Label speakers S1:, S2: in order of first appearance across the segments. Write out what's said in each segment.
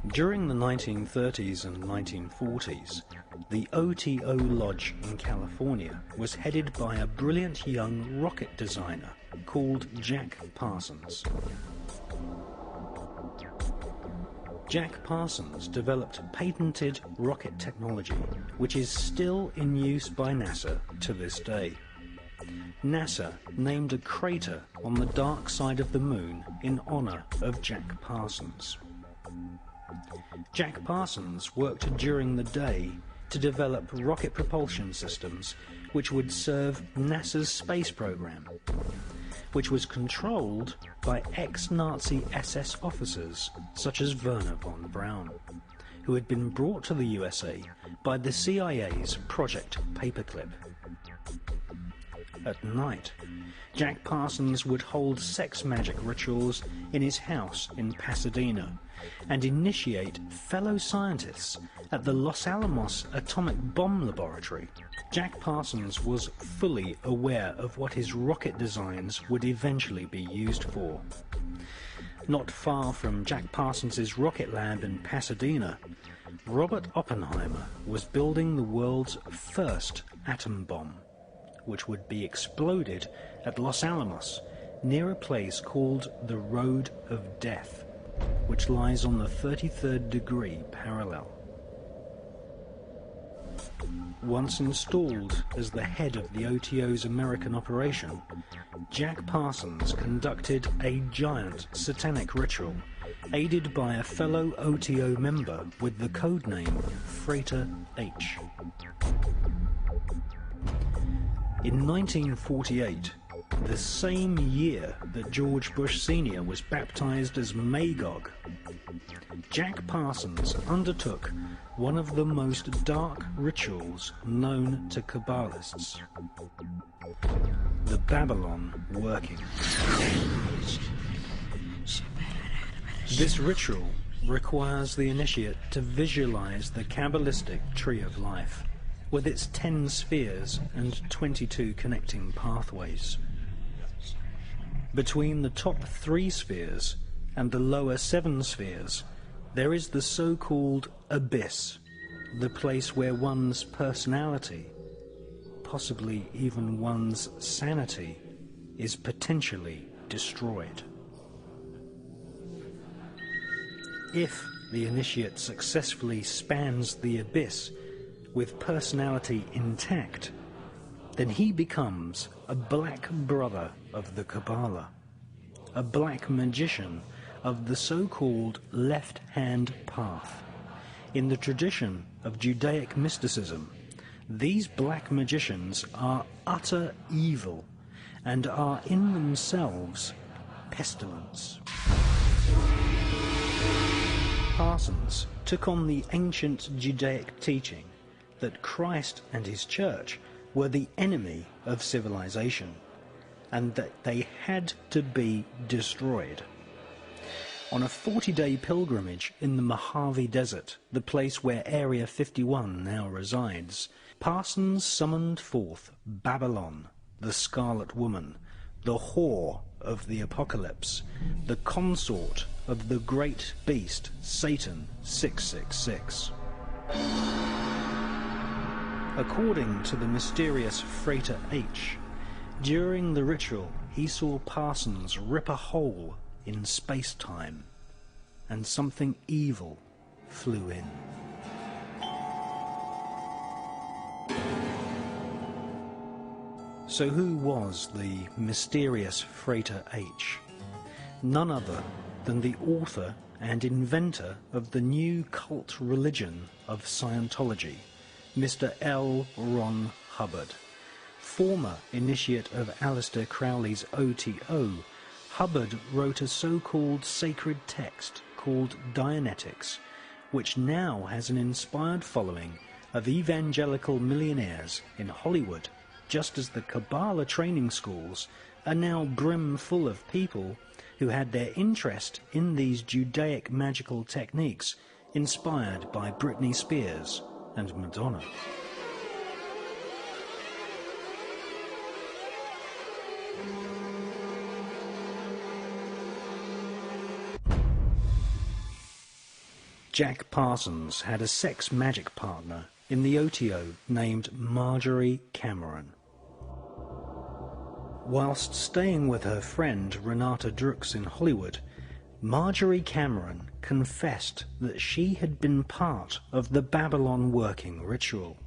S1: During the 1930s and 1940s, the OTO Lodge in California was headed by a brilliant young rocket designer called Jack Parsons. Jack Parsons developed patented rocket technology which is still in use by NASA to this day. NASA named a crater on the dark side of the moon in honor of Jack Parsons. Jack Parsons worked during the day to develop rocket propulsion systems which would serve NASA's space program, which was controlled by ex-Nazi SS officers such as Werner von Braun, who had been brought to the USA by the CIA's Project Paperclip. At night, Jack Parsons would hold sex magic rituals in his house in Pasadena and initiate fellow scientists at the Los Alamos Atomic Bomb Laboratory. Jack Parsons was fully aware of what his rocket designs would eventually be used for. Not far from Jack Parsons' rocket lab in Pasadena, Robert Oppenheimer was building the world's first atom bomb, which would be exploded at Los Alamos, near a place called the Road of Death, which lies on the 33rd degree parallel. Once installed as the head of the OTO's American operation, Jack Parsons conducted a giant satanic ritual, aided by a fellow OTO member with the codename Freighter H. In 1948, the same year that George Bush Sr. was baptized as Magog, Jack Parsons undertook one of the most dark rituals known to Kabbalists, the Babylon working. This ritual requires the initiate to visualize the Kabbalistic tree of life, with its 10 spheres and 22 connecting pathways. Between the top 3 spheres and the lower 7 spheres, there is the so-called abyss, the place where one's personality, possibly even one's sanity, is potentially destroyed. If the initiate successfully spans the abyss with personality intact, then he becomes a black brother of the Kabbalah, a black magician of the so-called left-hand path. In the tradition of Judaic mysticism, these black magicians are utter evil and are in themselves pestilence. Parsons took on the ancient Judaic teaching that Christ and his church were the enemy of civilization, and that they had to be destroyed. On a 40-day pilgrimage in the Mojave Desert, the place where Area 51 now resides, Parsons summoned forth Babylon, the Scarlet Woman, the whore of the apocalypse, the consort of the great beast Satan 666. According to the mysterious Freighter H, during the ritual he saw Parsons rip a hole in space-time, and something evil flew in. So who was the mysterious Freighter H? None other than the author and inventor of the new cult religion of Scientology, Mr. L. Ron Hubbard. Former initiate of Aleister Crowley's OTO, Hubbard wrote a so-called sacred text called Dianetics, which now has an inspired following of evangelical millionaires in Hollywood, just as the Kabbalah training schools are now brim full of people who had their interest in these Judaic magical techniques inspired by Britney Spears and Madonna. Jack Parsons had a sex magic partner in the OTO named Marjorie Cameron. Whilst staying with her friend Renata Drux in Hollywood, Marjorie Cameron confessed that she had been part of the Babylon working ritual.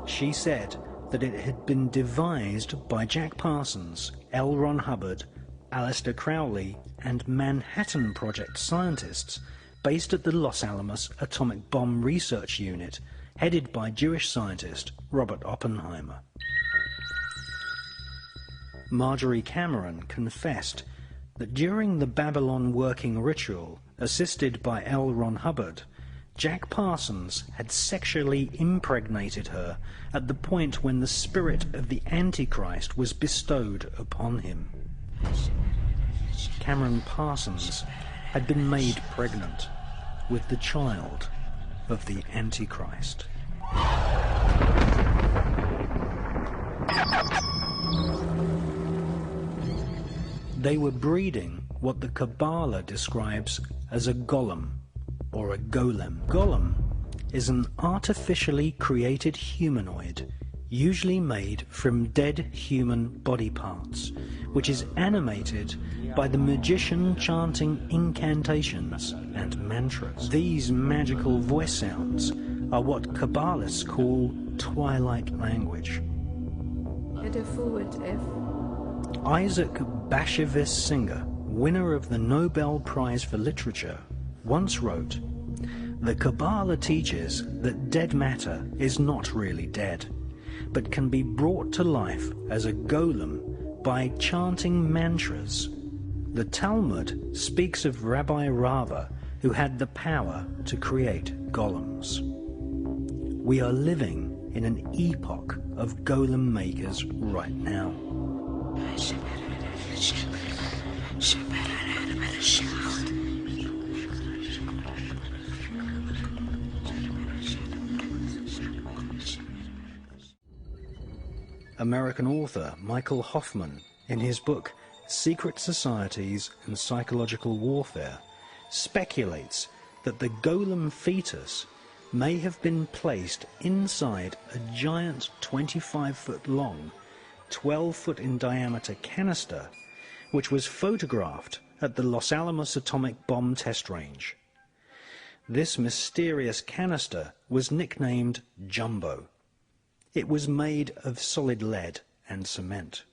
S1: She said that it had been devised by Jack Parsons, L. Ron Hubbard, Aleister Crowley, and Manhattan Project scientists based at the Los Alamos Atomic Bomb Research Unit, headed by Jewish scientist Robert Oppenheimer. Marjorie Cameron confessed that during the Babylon working ritual, assisted by L. Ron Hubbard, Jack Parsons had sexually impregnated her at the point when the spirit of the Antichrist was bestowed upon him. Cameron Parsons had been made pregnant with the child of the Antichrist. They were breeding what the Kabbalah describes as a golem, or a golem. Golem is an artificially created humanoid, usually made from dead human body parts, which is animated by the magician chanting incantations and mantras. These magical voice sounds are what Kabbalists call twilight language. Isaac Bashevis Singer, winner of the Nobel Prize for Literature, once wrote, "The Kabbalah teaches that dead matter is not really dead, but can be brought to life as a golem by chanting mantras. The Talmud speaks of Rabbi Rava, who had the power to create golems. We are living in an epoch of golem makers right now." American author Michael Hoffman, in his book Secret Societies and Psychological Warfare, speculates that the golem fetus may have been placed inside a giant 25-foot long, 12-foot in diameter canister, which was photographed at the Los Alamos Atomic Bomb Test Range. This mysterious canister was nicknamed Jumbo. It was made of solid lead and cement.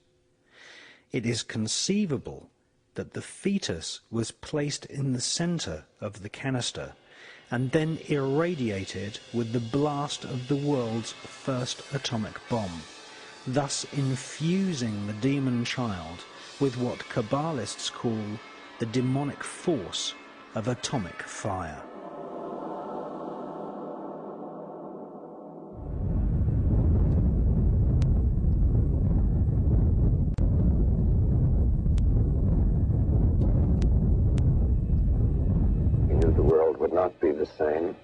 S1: It is conceivable that the fetus was placed in the center of the canister and then irradiated with the blast of the world's first atomic bomb, thus infusing the demon child with what Kabbalists call the demonic force of atomic fire.
S2: Not be the same.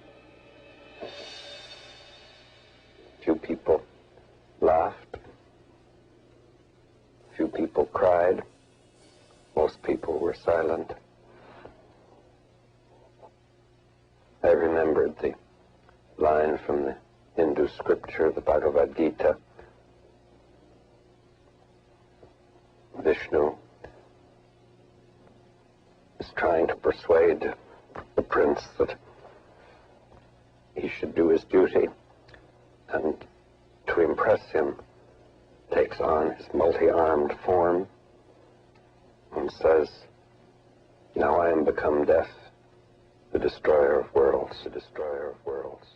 S2: Few people laughed. Few people cried. Most people were silent. I remembered the line from the Hindu scripture, the Bhagavad Gita. Vishnu is trying to persuade the prince that he should do his duty, and to impress him takes on his multi-armed form and says, "Now I am become death, the destroyer of worlds, the destroyer of worlds."